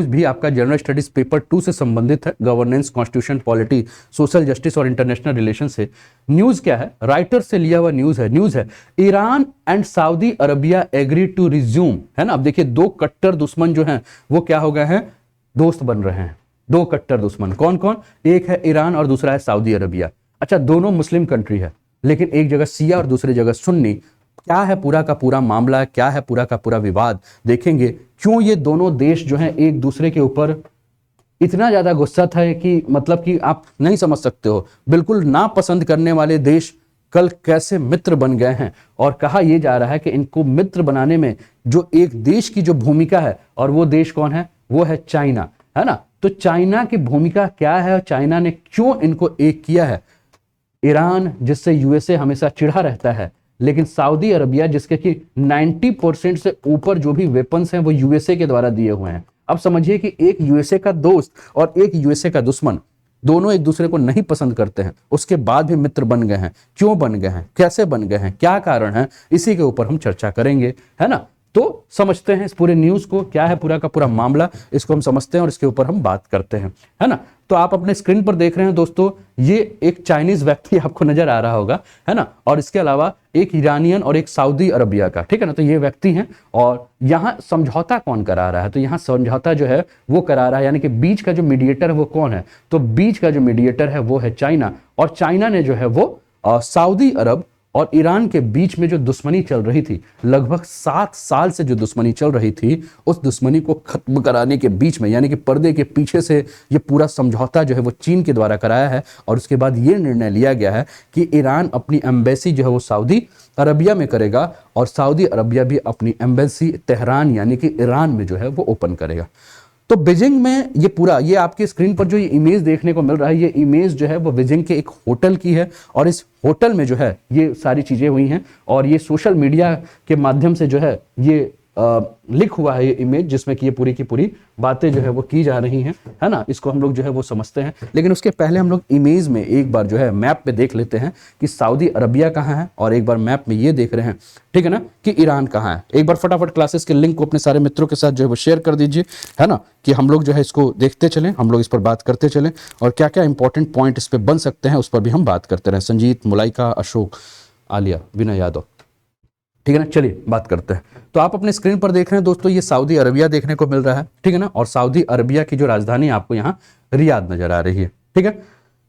News भी आपका general studies paper 2 से संबंधित है, governance, constitution, polity, social justice और इंटरनेशनल रिलेशन से। न्यूज क्या है, राइटर से लिया हुआ न्यूज है Iran and Saudi Arabia agree to resume, है ना। अब देखिए दो कट्टर दुश्मन जो हैं वो क्या हो गए हैं, दोस्त बन रहे हैं। दो कट्टर दुश्मन कौन कौन, एक है ईरान और दूसरा है सऊदी अरबिया। अच्छा, दोनों मुस्लिम कंट्री है, लेकिन एक जगह शिया और दूसरी जगह सुन्नी। क्या है पूरा का पूरा मामला, क्या है पूरा का पूरा विवाद, देखेंगे क्यों ये दोनों देश जो हैं एक दूसरे के ऊपर इतना ज्यादा गुस्सा था कि मतलब कि आप नहीं समझ सकते हो। बिल्कुल नापसंद करने वाले देश कल कैसे मित्र बन गए हैं। और कहा यह जा रहा है कि इनको मित्र बनाने में जो एक देश की जो भूमिका है, और वो देश कौन है, वो है चाइना, है ना। तो चाइना की भूमिका क्या है और चाइना ने क्यों इनको एक किया है। ईरान जिससे यूएसए हमेशा चिढ़ा रहता है, लेकिन सऊदी अरबिया जिसके कि 90% से ऊपर जो भी वेपन्स हैं वो यूएसए के द्वारा दिए हुए हैं। अब समझिए कि एक यूएसए का दोस्त और एक यूएसए का दुश्मन, दोनों एक दूसरे को नहीं पसंद करते हैं, उसके बाद भी मित्र बन गए हैं। क्यों बन गए हैं, कैसे बन गए हैं, क्या कारण है, इसी के ऊपर हम चर्चा करेंगे, है ना। तो समझते हैं इस पूरे न्यूज को, क्या है पूरा का पूरा मामला, इसको हम समझते हैं और इसके ऊपर हम बात करते हैं, है ना। तो आप अपने स्क्रीन पर देख रहे हैं दोस्तों, ये एक चाइनीज व्यक्ति आपको नजर आ रहा होगा, है ना, और इसके अलावा एक ईरानियन और एक सऊदी अरबिया का, ठीक है ना। तो ये व्यक्ति हैं और यहाँ समझौता कौन करा रहा है, तो यहाँ समझौता जो है वो करा रहा है, यानी कि बीच का जो मीडिएटर है वो कौन है, तो बीच का जो मीडिएटर है वो है चाइना। और चाइना ने जो है वो सऊदी अरब और ईरान के बीच में जो दुश्मनी चल रही थी, लगभग 7 साल से जो दुश्मनी चल रही थी, उस दुश्मनी को खत्म कराने के बीच में, यानी कि पर्दे के पीछे से ये पूरा समझौता जो है वो चीन के द्वारा कराया है। और उसके बाद ये निर्णय लिया गया है कि ईरान अपनी एम्बेसी जो है वो सऊदी अरबिया में करेगा और सऊदी अरबिया भी अपनी एम्बेसी तेहरान यानी कि ईरान में जो है वो ओपन करेगा। तो बीजिंग में ये पूरा, ये आपकी स्क्रीन पर जो ये इमेज देखने को मिल रहा है, ये इमेज जो है वो बीजिंग के एक होटल की है। और इस होटल में जो है ये सारी चीजें हुई हैं और ये सोशल मीडिया के माध्यम से जो है ये लिख हुआ है ये इमेज, जिसमें कि ये पूरी की पूरी बातें जो है वो की जा रही हैं, है ना। इसको हम लोग जो है वो समझते हैं, लेकिन उसके पहले हम लोग इमेज में एक बार जो है मैप पे देख लेते हैं कि सऊदी अरबिया कहाँ है, और एक बार मैप में ये देख रहे हैं, ठीक है ना, कि ईरान कहाँ है। एक बार फटाफट क्लासेस के लिंक को अपने सारे मित्रों के साथ जो है वो शेयर कर दीजिए, है ना, कि हम लोग जो है इसको देखते चलें, हम लोग इस पर बात करते चलें और क्या क्या इंपॉर्टेंट पॉइंट इस पर बन सकते हैं उस पर भी हम बात करते रहें। संजीत, मुलाइका, अशोक, आलिया, विनय यादव, ठीक है ना। चलिए बात करते हैं। तो आप अपने स्क्रीन पर देख रहे हैं दोस्तों, ये सऊदी अरबिया देखने को मिल रहा है, ठीक है ना। और सऊदी अरबिया की जो राजधानी आपको यहाँ रियाद नजर आ रही है, ठीक है।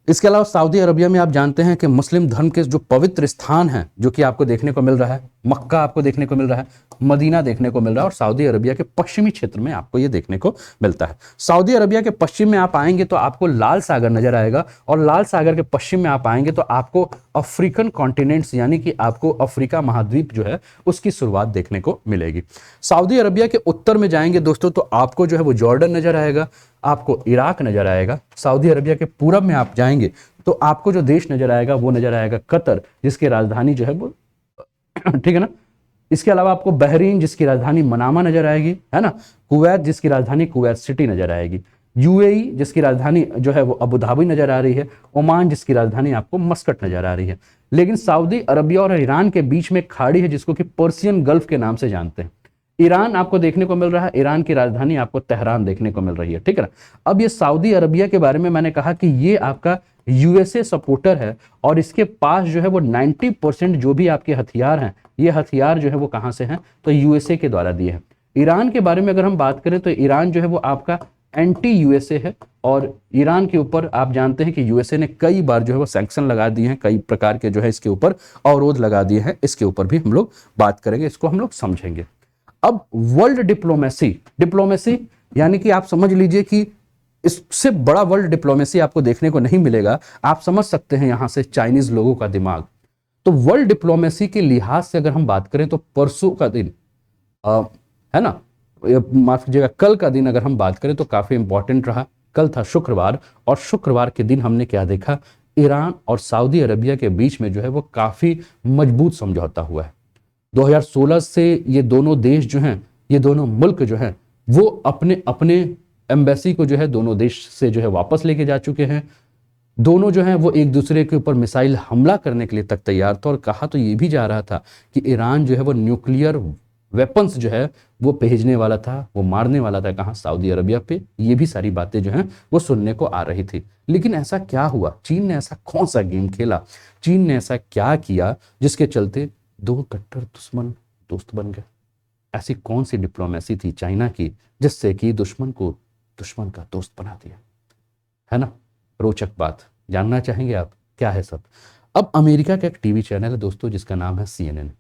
इसके अलावा सऊदी अरबिया में आप जानते हैं कि मुस्लिम धर्म के जो पवित्र स्थान हैं, जो कि आपको देखने को मिल रहा है, मक्का आपको देखने को मिल रहा है, मदीना देखने को मिल रहा है, और सऊदी अरबिया के पश्चिमी क्षेत्र में आपको ये देखने को मिलता है। सऊदी अरबिया के पश्चिम में आप आएंगे तो आपको लाल सागर नजर आएगा, और लाल सागर के पश्चिम में आप आएंगे तो आपको अफ्रीकन कॉन्टिनेंट्स यानी कि आपको अफ्रीका महाद्वीप जो है उसकी शुरुआत देखने को मिलेगी। सऊदी अरबिया के उत्तर में जाएंगे दोस्तों तो आपको जो है वो जॉर्डन नजर आएगा, आपको इराक नजर आएगा। सऊदी अरबिया के पूरब में आप जाएंगे तो आपको जो देश नजर आएगा वो नजर आएगा कतर, जिसकी राजधानी जो है वो ठीक है ना। इसके अलावा आपको बहरीन जिसकी राजधानी मनामा नजर आएगी, है ना। कुवैत जिसकी राजधानी कुवैत सिटी नजर आएगी। यूएई जिसकी राजधानी जो है वो अबू धाबी नजर आ रही है। ओमान जिसकी राजधानी आपको मस्कट नजर आ रही है। लेकिन सऊदी अरबिया और ईरान के बीच में खाड़ी है जिसको कि पर्सियन गल्फ के नाम से जानते हैं। ईरान आपको देखने को मिल रहा है, ईरान की राजधानी आपको तेहरान देखने को मिल रही है, ठीक है ना। अब ये सऊदी अरबिया के बारे में मैंने कहा कि ये आपका यूएसए सपोर्टर है और इसके पास जो है वो 90% जो भी आपके हथियार हैं, ये हथियार जो है वो कहां से हैं, तो यूएसए के द्वारा दिए हैं। ईरान के बारे में अगर हम बात करें तो ईरान जो है वो आपका एंटी यूएसए है, और ईरान के ऊपर आप जानते हैं कि यूएसए ने कई बार जो है वो सैंक्शन लगा दिए हैं, कई प्रकार के जो है इसके ऊपर अवरोध लगा दिए हैं। इसके ऊपर भी हम लोग बात करेंगे, इसको हम लोग समझेंगे। अब वर्ल्ड डिप्लोमेसी यानी कि आप समझ लीजिए कि इससे बड़ा वर्ल्ड डिप्लोमेसी आपको देखने को नहीं मिलेगा। आप समझ सकते हैं यहां से चाइनीज लोगों का दिमाग। तो वर्ल्ड डिप्लोमेसी के लिहाज से अगर हम बात करें तो परसों का दिन है ना, माफ कीजिएगा, कल का दिन अगर हम बात करें तो काफी इंपॉर्टेंट रहा। कल था शुक्रवार, और शुक्रवार के दिन हमने क्या देखा, ईरान और सऊदी अरबिया के बीच में जो है वो काफी मजबूत समझौता हुआ है। 2016 से ये दोनों देश जो हैं, ये दोनों मुल्क जो हैं वो अपने अपने एम्बेसी को जो है दोनों देश से जो है वापस लेके जा चुके हैं। दोनों जो हैं वो एक दूसरे के ऊपर मिसाइल हमला करने के लिए तक तैयार था, और कहा तो ये भी जा रहा था कि ईरान जो है वो न्यूक्लियर वेपन्स जो है वो भेजने वाला था, वो मारने वाला था कहाँ, सऊदी अरबिया पे। ये भी सारी बातें जो हैं वो सुनने को आ रही थी। लेकिन ऐसा क्या हुआ, चीन ने ऐसा कौन सा गेम खेला, चीन ने ऐसा क्या किया जिसके चलते दो कट्टर दुश्मन दोस्त बन गए? ऐसी कौन सी डिप्लोमेसी थी चाइना की जिससे कि दुश्मन को दुश्मन का दोस्त बना दिया, है ना? रोचक बात जानना चाहेंगे आप, क्या है सब? अब अमेरिका का एक टीवी चैनल है दोस्तों जिसका नाम है सीएनएन।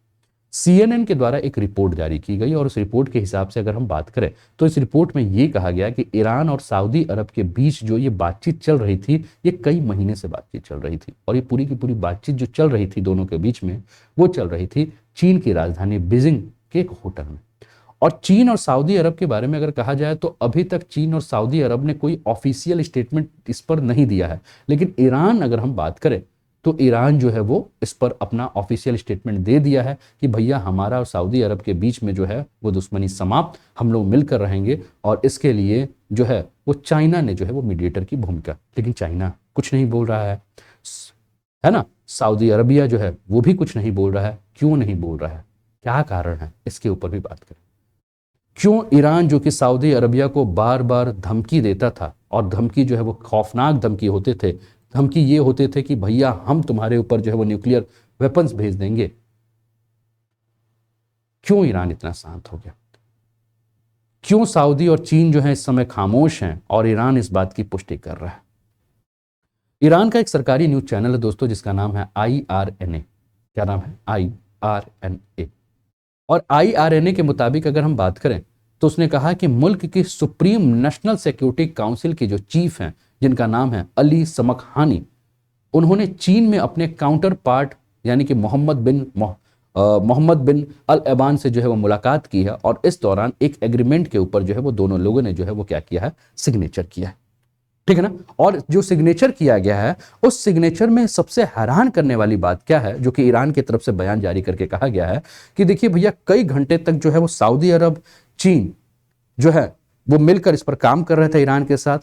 सीएनएन के द्वारा एक रिपोर्ट जारी की गई और उस रिपोर्ट के हिसाब से अगर हम बात करें तो इस रिपोर्ट में ये कहा गया कि ईरान और सऊदी अरब के बीच जो ये बातचीत चल रही थी, ये कई महीने से बातचीत चल रही थी। और ये पूरी की पूरी बातचीत जो चल रही थी दोनों के बीच में, वो चल रही थी चीन की राजधानी बीजिंग के एक होटल में। और चीन और सऊदी अरब के बारे में अगर कहा जाए तो अभी तक चीन और सऊदी अरब ने कोई ऑफिशियल स्टेटमेंट इस पर नहीं दिया है। लेकिन ईरान अगर हम बात करें तो ईरान जो है वो इस पर अपना ऑफिशियल स्टेटमेंट दे दिया है कि भैया हमारा और सऊदी अरब के बीच में जो है वो दुश्मनी समाप्त, हम लोग मिलकर रहेंगे। और इसके लिए जो है वो चाइना ने जो है वो मीडिएटर की भूमिका, लेकिन चाइना कुछ नहीं बोल रहा है ना? सऊदी अरबिया जो है वो भी कुछ नहीं बोल रहा है। क्यों नहीं बोल रहा है, क्या कारण है, इसके ऊपर भी बात करें। क्यों ईरान जो कि सऊदी अरबिया को बार बार धमकी देता था, और धमकी जो है वो खौफनाक धमकी होते थे, धमकी ये होते थे कि भैया हम तुम्हारे ऊपर जो है वो न्यूक्लियर वेपन्स भेज देंगे, क्यों ईरान इतना शांत हो गया? क्यों सऊदी और चीन जो है इस समय खामोश हैं और ईरान इस बात की पुष्टि कर रहा है? ईरान का एक सरकारी न्यूज चैनल है दोस्तों जिसका नाम है IRNA। क्या नाम है? IRNA। और IRNA के मुताबिक अगर हम बात करें तो उसने कहा कि मुल्क की सुप्रीम नेशनल सिक्योरिटी काउंसिल के जो चीफ हैं, जिनका नाम है अली समखहानी, उन्होंने चीन में अपने काउंटर पार्ट यानी कि मोहम्मद बिन अल एबान से जो है वो मुलाकात की है। और इस दौरान एक एग्रीमेंट के ऊपर जो है वो दोनों लोगों ने जो है वो क्या किया है, सिग्नेचर किया है। ठीक है ना? और जो सिग्नेचर किया गया है उस सिग्नेचर में सबसे हैरान करने वाली बात क्या है, जो कि ईरान की तरफ से बयान जारी करके कहा गया है कि देखिए भैया कई घंटे तक जो है वो सऊदी अरब चीन जो है वो मिलकर इस पर काम कर रहे थे ईरान के साथ,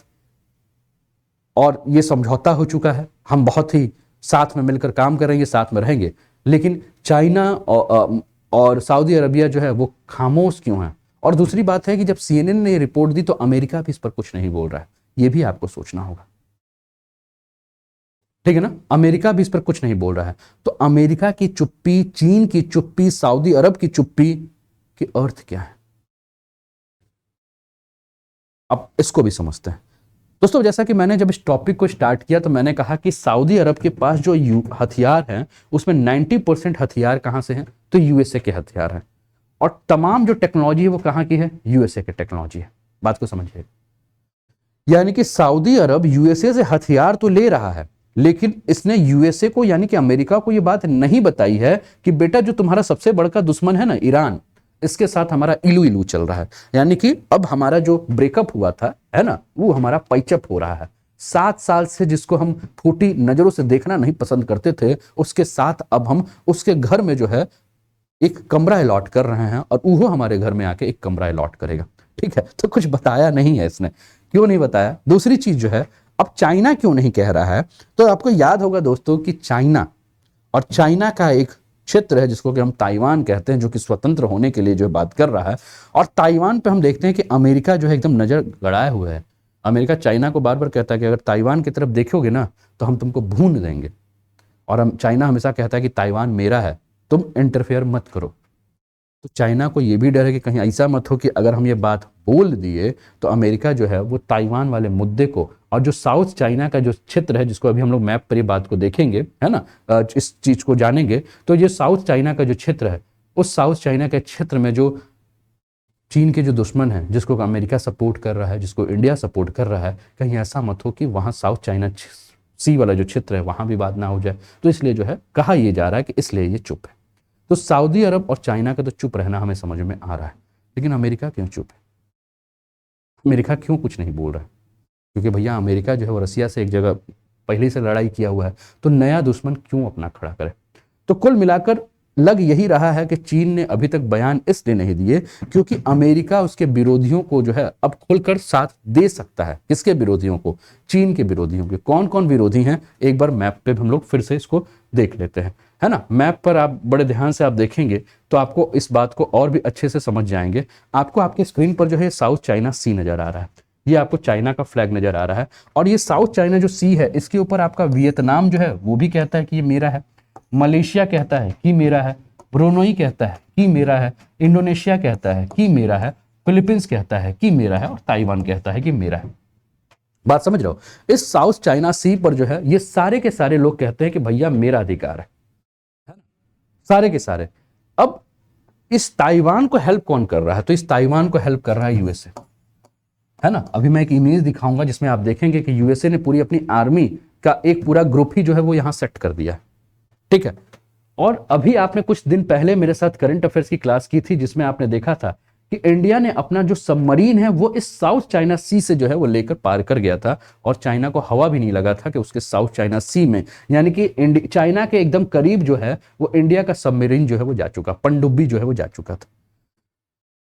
और ये समझौता हो चुका है, हम बहुत ही साथ में मिलकर काम करेंगे, साथ में रहेंगे। लेकिन चाइना और सऊदी अरबिया जो है वो खामोश क्यों है? और दूसरी बात है कि जब CNN ने रिपोर्ट दी तो अमेरिका भी इस पर कुछ नहीं बोल रहा है। ये भी आपको सोचना होगा, ठीक है ना? अमेरिका भी इस पर कुछ नहीं बोल रहा है। तो अमेरिका की चुप्पी, चीन की चुप्पी, सऊदी अरब की चुप्पी के अर्थ क्या है? अब इसको भी समझते हैं दोस्तों। जैसा कि मैंने जब इस टॉपिक को स्टार्ट किया तो मैंने कहा कि सऊदी अरब के पास जो हथियार हैं उसमें 90% हथियार कहां से हैं? तो USA के हथियार हैं। और तमाम जो टेक्नोलॉजी है वो कहां की है? USA की टेक्नोलॉजी है। बात को समझिए, यानी कि सऊदी अरब USA से हथियार तो ले रहा है, लेकिन इसने USA को यानी कि अमेरिका को यह बात नहीं बताई है कि बेटा जो तुम्हारा सबसे बड़ा दुश्मन है ना ईरान, इसके साथ हमारा इलू इलू चल रहा है। यानी कि अब हमारा जो ब्रेकअप हुआ था, है ना, वो हमारा पैचअप हो रहा है। 7 साल से जिसको हम फूटी नजरों से देखना नहीं पसंद करते थे, उसके साथ अब हम उसके घर में जो है एक कमरा अलॉट कर रहे हैं, और वो हमारे घर में आके एक कमरा अलॉट करेगा। ठीक है, तो कुछ बताया नहीं है इसने। क्यों नहीं बताया? दूसरी चीज जो है, अब चाइना क्यों नहीं कह रहा है? तो आपको याद होगा दोस्तों कि चाइना का एक क्षेत्र है जिसको कि हम ताइवान कहते हैं, जो कि स्वतंत्र होने के लिए जो बात कर रहा है। और ताइवान पे हम देखते हैं कि अमेरिका जो है एकदम नजर गड़ाए हुए है। अमेरिका चाइना को बार बार कहता है कि अगर ताइवान की तरफ देखोगे ना तो हम तुमको भून देंगे। और हम चाइना हमेशा कहता है कि ताइवान मेरा है, तुम इंटरफेयर मत करो। तो चाइना को ये भी डर है कि कहीं ऐसा मत हो कि अगर हम ये बात बोल दिए तो अमेरिका जो है वो ताइवान वाले मुद्दे को, और जो साउथ चाइना का जो क्षेत्र है जिसको अभी हम लोग मैप पर ये बात को देखेंगे, है ना, इस चीज को जानेंगे, तो ये साउथ चाइना का जो क्षेत्र है, उस साउथ चाइना के क्षेत्र में जो चीन के जो दुश्मन है, जिसको अमेरिका सपोर्ट कर रहा है, जिसको इंडिया सपोर्ट कर रहा है, कहीं ऐसा मत हो कि वहाँ साउथ चाइना सी वाला जो क्षेत्र है वहाँ विवाद ना हो जाए। तो इसलिए जो है कहा यह जा रहा है कि इसलिए ये चुप है। तो सऊदी अरब और चाइना का तो चुप रहना हमें समझ में आ रहा है, लेकिन अमेरिका क्यों चुप है? अमेरिका क्यों कुछ नहीं बोल रहा है? क्योंकि भैया अमेरिका जो है वो रसिया से एक जगह पहले से लड़ाई किया हुआ है, तो नया दुश्मन क्यों अपना खड़ा करे? तो कुल मिलाकर लग यही रहा है कि चीन ने अभी तक बयान इसलिए नहीं दिए क्योंकि अमेरिका उसके विरोधियों को जो है अब खुलकर साथ दे सकता है। किसके विरोधियों को? चीन के विरोधियों के। कौन कौन विरोधी हैं, एक बार मैप पे हम लोग फिर से इसको देख लेते हैं। है ना। मैप पर आप बड़े ध्यान से आप देखेंगे तो आपको इस बात को और भी अच्छे से समझ जाएंगे। आपको आपके स्क्रीन पर जो है साउथ चाइना सी नजर आ रहा है, ये आपको चाइना का फ्लैग नजर आ रहा है। और ये साउथ चाइना जो सी है इसके ऊपर आपका वियतनाम जो है वो भी कहता है कि ये मेरा है, मलेशिया कहता है कि मेरा है, ब्रुनई कहता है कि मेरा है, इंडोनेशिया कहता है कि मेरा है, फिलीपींस कहता है कि मेरा है, और ताइवान कहता है कि मेरा है। बात समझ रहे हो। इस साउथ चाइना सी पर जो है ये सारे के सारे लोग कहते हैं कि भैया मेरा अधिकार है ना? सारे के सारे। अब इस ताइवान को हेल्प कौन कर रहा है? तो इस ताइवान को हेल्प कर रहा है यूएसए, है ना। अभी मैं एक इमेज दिखाऊंगा जिसमें आप देखेंगे कि यूएसए ने पूरी अपनी आर्मी का एक पूरा ग्रुप ही जो है वो यहां सेट कर दिया है, ठीक है। और अभी आपने कुछ दिन पहले मेरे साथ करंट अफेयर्स की क्लास की थी जिसमें आपने देखा था कि इंडिया ने अपना जो सबमरीन है वो इस साउथ चाइना सी से जो है वो लेकर पार कर गया था, और चाइना को हवा भी नहीं लगा था कि उसके साउथ चाइना सी में, यानी कि चाइना के एकदम करीब जो है वो इंडिया का सबमरीन जो है वो जा चुका, पनडुब्बी जो है वो जा चुका था।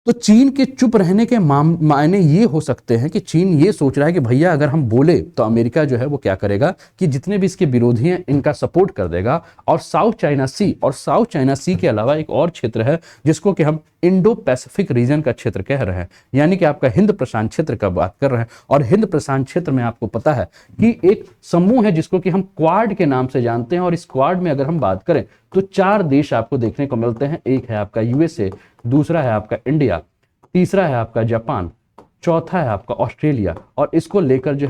तो चीन के चुप रहने के मायने ये हो सकते हैं कि चीन ये सोच रहा है कि भैया अगर हम बोले तो अमेरिका जो है वो क्या करेगा कि जितने भी इसके विरोधी हैं इनका सपोर्ट कर देगा। और साउथ चाइना सी, और साउथ चाइना सी के अलावा एक और क्षेत्र है जिसको कि हम इंडो पैसिफिक रीजन का क्षेत्र कह रहे हैं, यानी कि आपका हिंद प्रशांत क्षेत्र का बात कर रहे हैं। और हिंद प्रशांत क्षेत्र में आपको पता है कि एक समूह है जिसको कि हम क्वाड के नाम से जानते हैं, और इस क्वाड में अगर हम बात करें तो 4 देश आपको देखने को मिलते हैं। एक है आपका यूएसए, दूसरा है आपका इंडिया, तीसरा है आपका जापान, चौथा है आपका ऑस्ट्रेलिया। और इसको लेकर जो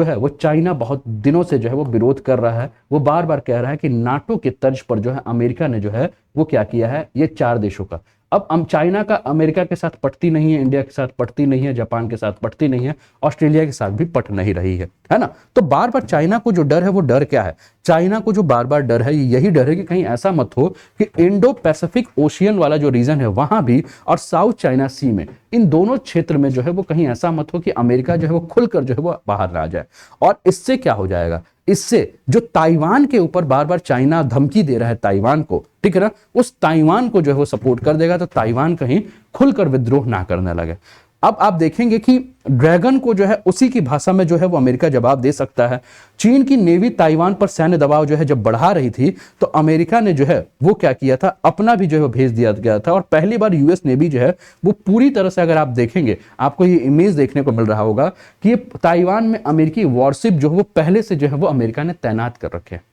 है वो चाइना बहुत दिनों से जो है वो विरोध कर रहा है। वो बार बार कह रहा है कि नाटो के तर्ज पर जो है अमेरिका ने जो है वो क्या किया है, ये 4 देशों का। अब हम चाइना का अमेरिका के साथ पटती नहीं है, इंडिया के साथ पटती नहीं है, जापान के साथ पटती नहीं है, ऑस्ट्रेलिया के साथ भी पट नहीं रही है ना। तो बार बार चाइना को जो डर है वो डर क्या है? चाइना को जो बार बार डर है यही डर है कि कहीं ऐसा मत हो कि इंडो पैसिफिक ओशियन वाला जो रीजन है वहां भी और साउथ चाइना सी में, इन दोनों क्षेत्र में जो है वो कहीं ऐसा मत हो कि अमेरिका जो है वो खुलकर जो है वो बाहर ना आ जाए। और इससे क्या हो जाएगा, इससे जो ताइवान के ऊपर बार बार चाइना धमकी दे रहा है ताइवान को, ठीक है ना, उस ताइवान को जो है वो सपोर्ट कर देगा, तो ताइवान कहीं खुलकर विद्रोह ना करने लगे। अब आप देखेंगे कि ड्रैगन को जो है उसी की भाषा में जो है वो अमेरिका जवाब दे सकता है। चीन की नेवी ताइवान पर सैन्य दबाव जो है जब बढ़ा रही थी तो अमेरिका ने जो है वो क्या किया था, अपना भी जो है भेज दिया गया था। और पहली बार यूएस नेवी जो है वो पूरी तरह से, अगर आप देखेंगे आपको ये इमेज देखने को मिल रहा होगा कि ये ताइवान में अमेरिकी वॉरशिप जो है वो पहले से जो है वो अमेरिका ने तैनात कर रखे हैं,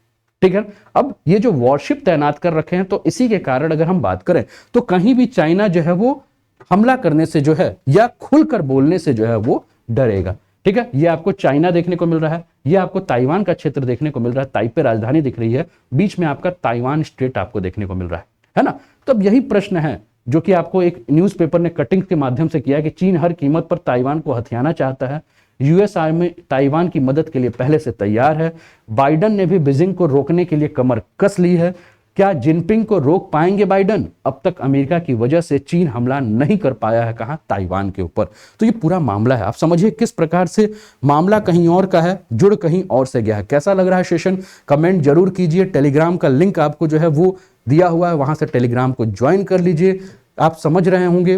ठीक है। अब ये जो वॉरशिप तैनात कर रखे हैं तो इसी के कारण अगर हम बात करें तो कहीं भी चाइना जो है वो हमला करने से जो है या खुलकर बोलने से जो है वो डरेगा, ठीक है। ये आपको चाइना देखने को मिल रहा है, ये आपको ताइवान का क्षेत्र देखने को मिल रहा है, ताइपे राजधानी दिख रही है, बीच में आपका ताइवान स्ट्रेट आपको देखने को मिल रहा है ना। तो अब यही प्रश्न है जो कि आपको एक न्यूज़पेपर ने कटिंग के माध्यम से किया है कि चीन हर कीमत पर ताइवान को हथियाना चाहता है, यूएस आर्मी ताइवान की मदद के लिए पहले से तैयार है, बाइडन ने भी बीजिंग को रोकने के लिए कमर कस ली है। क्या जिनपिंग को रोक पाएंगे बाइडन? अब तक अमेरिका की वजह से चीन हमला नहीं कर पाया है, कहां, ताइवान के ऊपर। तो ये पूरा मामला है, आप समझिए किस प्रकार से मामला कहीं और का है, जुड़ कहीं और से गया है। कैसा लग रहा है सेशन, कमेंट जरूर कीजिए। टेलीग्राम का लिंक आपको जो है वो दिया हुआ है, वहां से टेलीग्राम को ज्वाइन कर लीजिए। आप समझ रहे होंगे,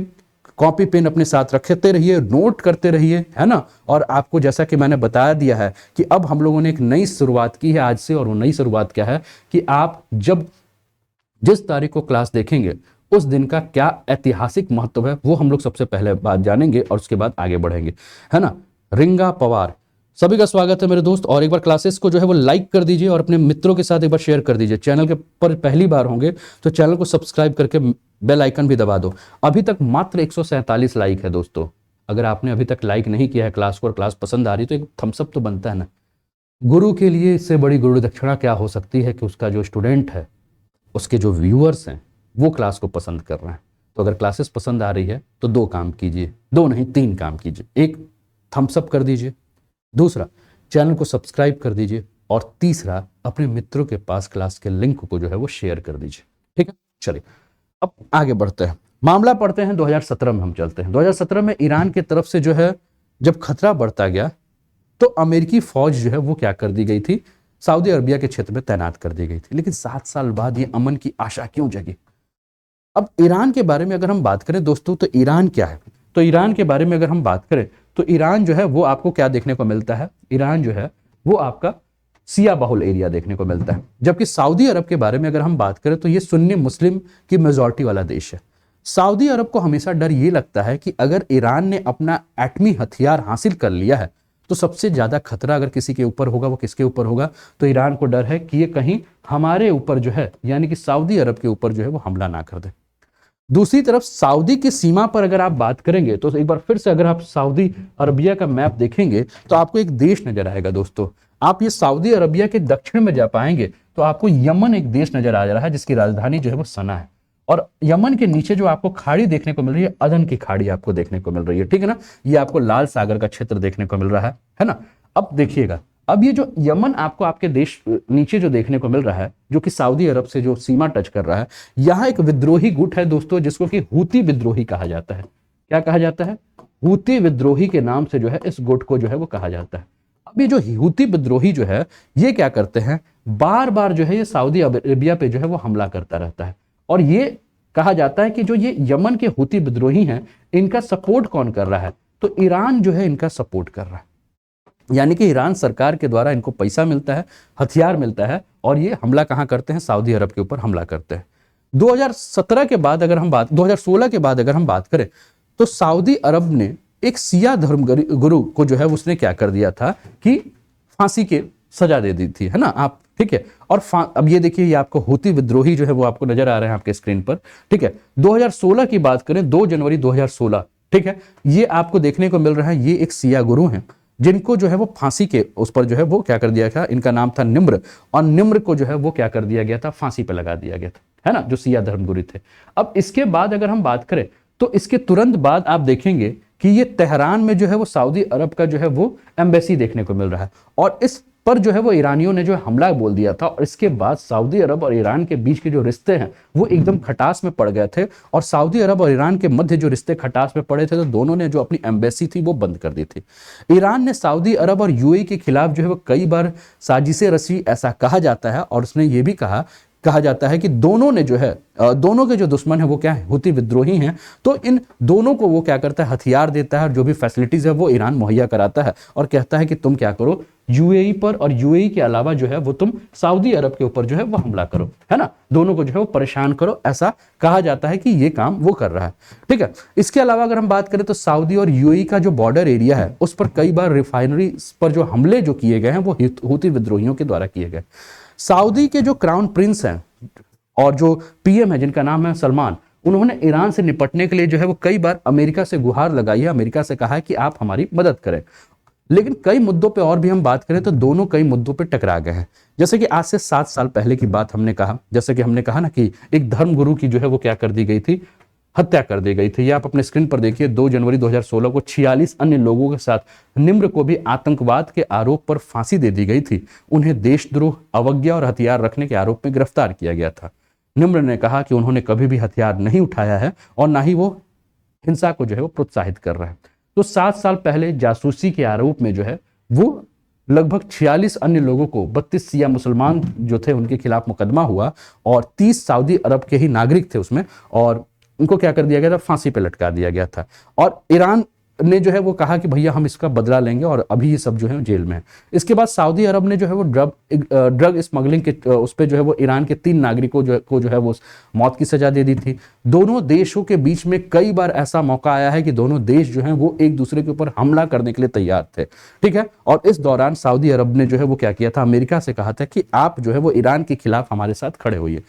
कॉपी पेन अपने साथ रखते रहिए, नोट करते रहिए, है ना। और आपको जैसा कि मैंने बता दिया है कि अब हम लोगों ने एक नई शुरुआत की है आज से, और वो नई शुरुआत क्या है कि आप जब जिस तारीख को क्लास देखेंगे उस दिन का क्या ऐतिहासिक महत्व है वो हम लोग सबसे पहले बात जानेंगे और उसके बाद आगे बढ़ेंगे, है ना। रिंगा पवार, सभी का स्वागत है मेरे दोस्त। और एक बार क्लासेस को जो है वो लाइक कर दीजिए और अपने मित्रों के साथ एक बार शेयर कर दीजिए। चैनल के पर पहली बार होंगे तो चैनल को सब्सक्राइब करके बेल आइकन भी दबा दो। अभी तक मात्र 147 लाइक है दोस्तों। अगर आपने अभी तक लाइक नहीं किया है क्लास को और क्लास पसंद आ रही तो एक थम्सअप तो बनता है ना। गुरु के लिए इससे बड़ी गुरु दक्षिणा क्या हो सकती है कि उसका जो स्टूडेंट है, उसके जो व्यूअर्स हैं वो क्लास को पसंद कर रहे हैं। तो अगर क्लासेस पसंद आ रही है तो 2 काम कीजिए, 2 नहीं 3 काम कीजिए। एक, थम्सअप कर दीजिए, दूसरा चैनल को सब्सक्राइब कर दीजिए, और तीसरा अपने मित्रों के पास क्लास के लिंक को जो है वो शेयर कर दीजिए, ठीक है। चलिए अब आगे बढ़ते हैं, मामला पढ़ते हैं। 2017 में हम चलते हैं। 2017 में ईरान की तरफ से जो है जब खतरा बढ़ता गया तो अमेरिकी फौज जो है वो क्या कर दी गई थी, सऊदी अरबिया के क्षेत्र में तैनात कर दी गई थी। लेकिन 7 साल बाद ये अमन की आशा क्यों जगी? अब ईरान के बारे में अगर हम बात करें दोस्तों तो ईरान क्या है, तो ईरान के बारे में अगर हम बात करें तो ईरान जो है वो आपको क्या देखने को मिलता है, ईरान जो है वो आपका सिया बहुल एरिया देखने को मिलता है। जबकि सऊदी अरब के बारे में अगर हम बात करें तो ये सुन्नी मुस्लिम की मेजॉरिटी वाला देश है। सऊदी अरब को हमेशा डर ये लगता है कि अगर ईरान ने अपना एटमी हथियार हासिल कर लिया है तो सबसे ज्यादा खतरा अगर किसी के ऊपर होगा वो किसके ऊपर होगा, तो ईरान को डर है कि ये कहीं हमारे ऊपर जो है यानी कि सऊदी अरब के ऊपर जो है वो हमला ना कर दे। दूसरी तरफ सऊदी की सीमा पर अगर आप बात करेंगे तो एक बार फिर से अगर आप सऊदी अरबिया का मैप देखेंगे तो आपको एक देश नजर आएगा दोस्तों। आप ये सऊदी अरबिया के दक्षिण में जा पाएंगे तो आपको यमन एक देश नजर आ रहा है जिसकी राजधानी जो है वो सना है। और यमन के नीचे जो आपको खाड़ी देखने को मिल रही है, अदन की खाड़ी आपको देखने को मिल रही है, ठीक है ना। ये आपको लाल सागर का क्षेत्र देखने को मिल रहा है ना। अब देखिएगा, अब ये जो यमन आपको आपके देश नीचे जो देखने को मिल रहा है जो कि सऊदी अरब से जो सीमा टच कर रहा है, यहाँ एक विद्रोही गुट है दोस्तों जिसको कि हूती विद्रोही कहा जाता है। क्या कहा जाता है? हूती विद्रोही के नाम से जो है इस गुट को जो है वो कहा जाता है। अब ये जो हूती विद्रोही जो है ये क्या करते हैं, बार बार जो है ये सऊदी अरेबिया पे जो है वो हमला करता रहता है। और ये कहा जाता है कि जो ये यमन के हूती विद्रोही हैं इनका सपोर्ट कौन कर रहा है, तो ईरान जो है इनका सपोर्ट कर रहा है। यानी कि ईरान सरकार के द्वारा इनको पैसा मिलता है, हथियार मिलता है और ये हमला कहां करते हैं, सऊदी अरब के ऊपर हमला करते हैं। 2017 के बाद अगर हम बात 2016 के बाद अगर हम बात करें तो सऊदी अरब ने एक सिया धर्म गुरु को जो है उसने क्या कर दिया था कि फांसी के सजा दे दी थी, है ना आप, ठीक है। और अब ये देखिए ये आपको हूती विद्रोही जो है वो आपको नजर आ रहे हैं आपके स्क्रीन पर, ठीक है। 2016 की बात करें 2 जनवरी 2016, ठीक है, ये आपको देखने को मिल रहा है ये एक सिया गुरु हैं जिनको जो है वो फांसी के उस पर जो है वो क्या कर दिया था, इनका नाम था निम्र, और निम्र को जो है वो क्या कर दिया गया था, फांसी पे लगा दिया गया था, है ना, जो सिया धर्मगुरु थे। अब इसके बाद अगर हम बात करें तो इसके तुरंत बाद आप देखेंगे कि ये तेहरान में जो है वो सऊदी अरब का जो है वो एम्बेसी देखने को मिल रहा है और इस पर जो है वो ईरानियों ने जो हमला बोल दिया था। और इसके बाद सऊदी अरब और ईरान के बीच के जो रिश्ते हैं वो एकदम खटास में पड़ गए थे और सऊदी अरब और ईरान के मध्य जो रिश्ते खटास में पड़े थे तो दोनों ने जो अपनी एम्बेसी थी वो बंद कर दी थी। ईरान ने सऊदी अरब और यूएई के खिलाफ जो है वो कई बार साजिशें रची, ऐसा कहा जाता है। और उसने ये भी कहा जाता है कि दोनों ने जो है दोनों के जो दुश्मन है वो क्या है, हूती विद्रोही हैं। तो इन दोनों को वो क्या करता है, हथियार देता है और जो भी फैसिलिटीज है वो ईरान मुहैया कराता है और कहता है कि तुम क्या करो, यूएई पर और यूएई के अलावा जो है वो तुम सऊदी अरब के ऊपर जो है वो हमला करो, है ना, दोनों को जो है वो परेशान करो, ऐसा कहा जाता है कि ये काम वो कर रहा है, ठीक है। इसके अलावा अगर हम बात करें तो सऊदी और यूएई का जो बॉर्डर एरिया है उस पर कई बार रिफाइनरी पर जो हमले जो किए गए हैं वो हूती विद्रोहियों के द्वारा किए गए। सऊदी के जो क्राउन प्रिंस हैं और जो पीएम है जिनका नाम है सलमान, उन्होंने ईरान से निपटने के लिए जो है वो कई बार अमेरिका से गुहार लगाई है, अमेरिका से कहा है कि आप हमारी मदद करें। लेकिन कई मुद्दों पे और भी हम बात करें तो दोनों कई मुद्दों पे टकरा गए हैं। जैसे कि आज से 7 साल पहले की बात हमने कहा, जैसे कि हमने कहा ना कि एक धर्मगुरु की जो है वो क्या कर दी गई थी, हत्या कर दी गई थी। ये आप अपने स्क्रीन पर देखिए 2 जनवरी 2016 को 46 अन्य लोगों के साथ निम्र को भी आतंकवाद के आरोप पर फांसी दे दी गई थी। उन्हें देशद्रोह, अवज्ञा और हथियार रखने के आरोप में गिरफ्तार किया गया था। निम्र ने कहा कि उन्होंने कभी भी हथियार नहीं उठाया है और ना ही वो हिंसा को जो है वो प्रोत्साहित कर रहा है। तो 7 साल पहले जासूसी के आरोप में जो है वो लगभग 46 अन्य लोगों को, 32 सिया मुसलमान जो थे उनके खिलाफ मुकदमा हुआ और 30 सऊदी अरब के ही नागरिक थे उसमें, और उनको क्या कर दिया गया था, फांसी पे लटका दिया गया था। और ईरान ने जो है वो कहा कि भैया हम इसका बदला लेंगे और अभी ये सब जो है जेल में है। इसके बाद सऊदी अरब ने जो है वो ड्रग स्मगलिंग के उस पर जो है वो ईरान के 3 नागरिकों को जो है वो मौत की सजा दे दी थी। दोनों देशों के बीच में कई बार ऐसा मौका आया है कि दोनों देश जो है वो एक दूसरे के ऊपर हमला करने के लिए तैयार थे, ठीक है। और इस दौरान सऊदी अरब ने जो है वो क्या किया था, अमेरिका से कहा था कि आप जो है वो ईरान के खिलाफ हमारे साथ खड़े होइए।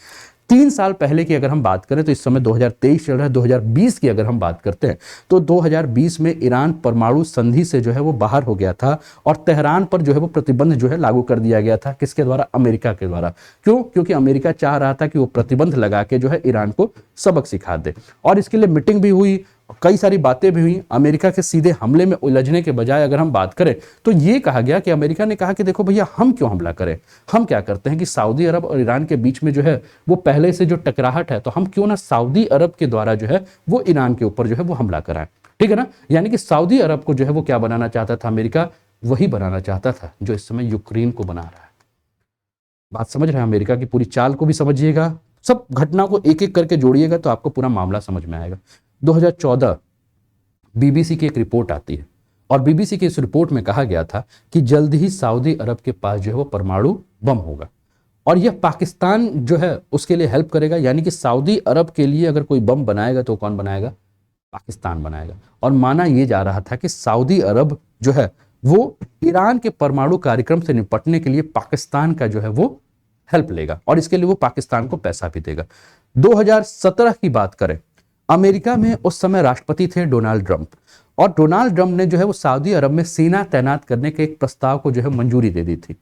3 साल पहले की अगर हम बात करें तो इस समय 2023 चल रहा है, 2020 की अगर हम बात करते हैं तो 2020 में ईरान परमाणु संधि से जो है वो बाहर हो गया था और तेहरान पर जो है वो प्रतिबंध जो है लागू कर दिया गया था। किसके द्वारा? अमेरिका के द्वारा। क्यों? क्योंकि अमेरिका चाह रहा था कि वो प्रतिबंध लगा के जो है ईरान को सबक सिखा दे। और इसके लिए मीटिंग भी हुई, कई सारी बातें भी हुई। अमेरिका के सीधे हमले में उलझने के बजाय अगर हम बात करें तो ये कहा गया कि अमेरिका ने कहा कि देखो भैया हम क्यों हमला करें, हम क्या करते हैं कि सऊदी अरब और ईरान के बीच में जो है वो पहले से जो टकराहट है तो हम क्यों ना सऊदी अरब के द्वारा जो है वो ईरान के ऊपर जो है वो हमला कराएं, ठीक है ना। यानी कि सऊदी अरब को जो है वो क्या बनाना चाहता था, अमेरिका वही बनाना चाहता था जो इस समय यूक्रेन को बना रहा है। बात समझ रहे हैं? अमेरिका की पूरी चाल को भी समझिएगा, सब घटना को एक एक करके जोड़िएगा तो आपको पूरा मामला समझ में आएगा। 2014 बीबीसी की एक रिपोर्ट आती है और बीबीसी की इस रिपोर्ट में कहा गया था कि जल्द ही सऊदी अरब के पास जो है वो परमाणु बम होगा और यह पाकिस्तान जो है उसके लिए हेल्प करेगा। यानी कि सऊदी अरब के लिए अगर कोई बम बनाएगा तो कौन बनाएगा? पाकिस्तान बनाएगा। और माना यह जा रहा था कि सऊदी अरब जो है वो ईरान के परमाणु कार्यक्रम से निपटने के लिए पाकिस्तान का जो है वो हेल्प लेगा और इसके लिए वो पाकिस्तान को पैसा भी देगा। 2017 की बात करें, अमेरिका में उस समय राष्ट्रपति थे डोनाल्ड ट्रंप और डोनाल्ड ट्रंप ने जो है वो सऊदी अरब में सेना तैनात करने के एक प्रस्ताव को जो है मंजूरी दे दी थी।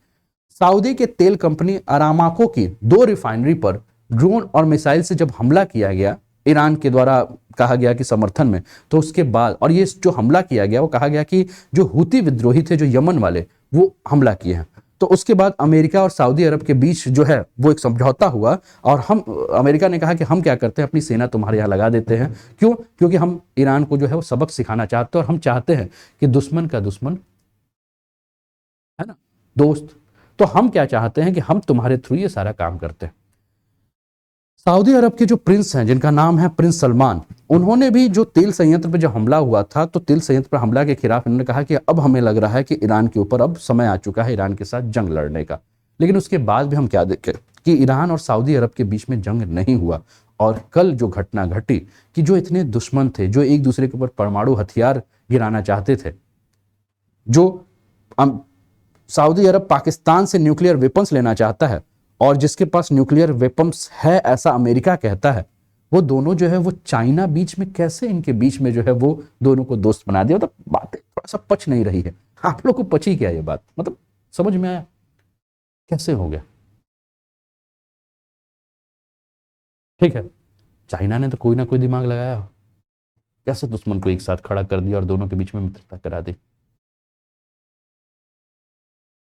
सऊदी के तेल कंपनी अरामाको की 2 रिफाइनरी पर ड्रोन और मिसाइल से जब हमला किया गया ईरान के द्वारा, कहा गया कि समर्थन में, तो उसके बाद और ये जो हमला किया गया वो कहा गया कि जो हूती विद्रोही थे जो यमन वाले वो हमला किए हैं। तो उसके बाद अमेरिका और सऊदी अरब के बीच जो है वो एक समझौता हुआ और अमेरिका ने कहा कि हम क्या करते हैं, अपनी सेना तुम्हारे यहाँ लगा देते हैं। क्यों? क्योंकि हम ईरान को जो है वो सबक सिखाना चाहते हैं और हम चाहते हैं कि दुश्मन का दुश्मन है ना दोस्त। तो हम क्या चाहते हैं कि हम तुम्हारे थ्रू ये सारा काम करते हैं। सऊदी अरब के जो प्रिंस हैं जिनका नाम है प्रिंस सलमान, उन्होंने भी जो तेल संयंत्र पर जब हमला हुआ था तो तेल संयंत्र पर हमला के खिलाफ इन्होंने कहा कि अब हमें लग रहा है कि ईरान के ऊपर अब समय आ चुका है ईरान के साथ जंग लड़ने का। लेकिन उसके बाद भी हम क्या देखें कि ईरान और सऊदी अरब के बीच में जंग नहीं हुआ। और कल जो घटना घटी कि जो इतने दुश्मन थे, जो एक दूसरे के ऊपर परमाणु हथियार गिराना चाहते थे, जो सऊदी अरब पाकिस्तान से न्यूक्लियर वेपन्स लेना चाहता है और जिसके पास न्यूक्लियर वेपन्स है ऐसा अमेरिका कहता है, वो दोनों जो है वो चाइना बीच में कैसे इनके बीच में जो है वो दोनों को दोस्त बना दिया। मतलब बातें थोड़ा सा पच नहीं रही है। आप लोग को पची क्या ये बात? मतलब समझ में आया कैसे हो गया? ठीक है, चाइना ने तो कोई ना कोई दिमाग लगाया, कैसे दुश्मन को एक साथ खड़ा कर दिया और दोनों के बीच में मित्रता करा दी।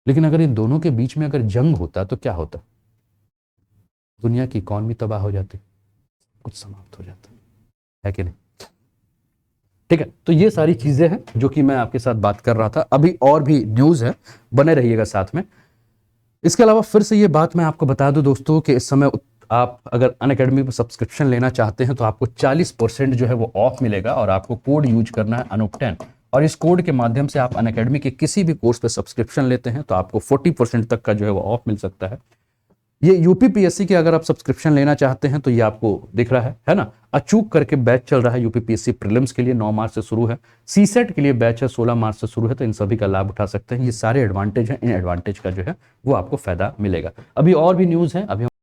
लेकिन अगर इन दोनों के बीच में अगर जंग होता तो क्या होता? दुनिया की इकॉनमी तबाह हो जाती, कुछ समाप्त हो जाता है कि नहीं? ठीक है, तो ये सारी चीजें हैं जो कि मैं आपके साथ बात कर रहा था। अभी और भी न्यूज है, बने रहिएगा साथ में। इसके अलावा फिर से ये बात मैं आपको बता दूं दोस्तों कि इस समय आप अगर अनअकैडमी पर सब्सक्रिप्शन लेना चाहते हैं तो आपको 40% जो है वो ऑफ मिलेगा और आपको कोड यूज करना है अनूप10 और इस कोड के माध्यम से आप अनअकैडमी के किसी भी कोर्स पे सब्सक्रिप्शन लेते हैं तो आपको 40% तक का जो है वो ऑफ मिल सकता है। ये यूपीपीएससी के अगर आप सब्सक्रिप्शन लेना चाहते हैं तो ये आपको दिख रहा है ना, अचूक करके बैच चल रहा है यूपीपीएससी प्रीलिम्स के लिए 9 मार्च से शुरू है, सीसेट के लिए बैच है 16 मार्च से शुरू है। तो इन सभी का लाभ उठा सकते हैं। ये सारे एडवांटेज हैं, इन एडवांटेज का जो है वो आपको फायदा मिलेगा। अभी और भी न्यूज है, अभी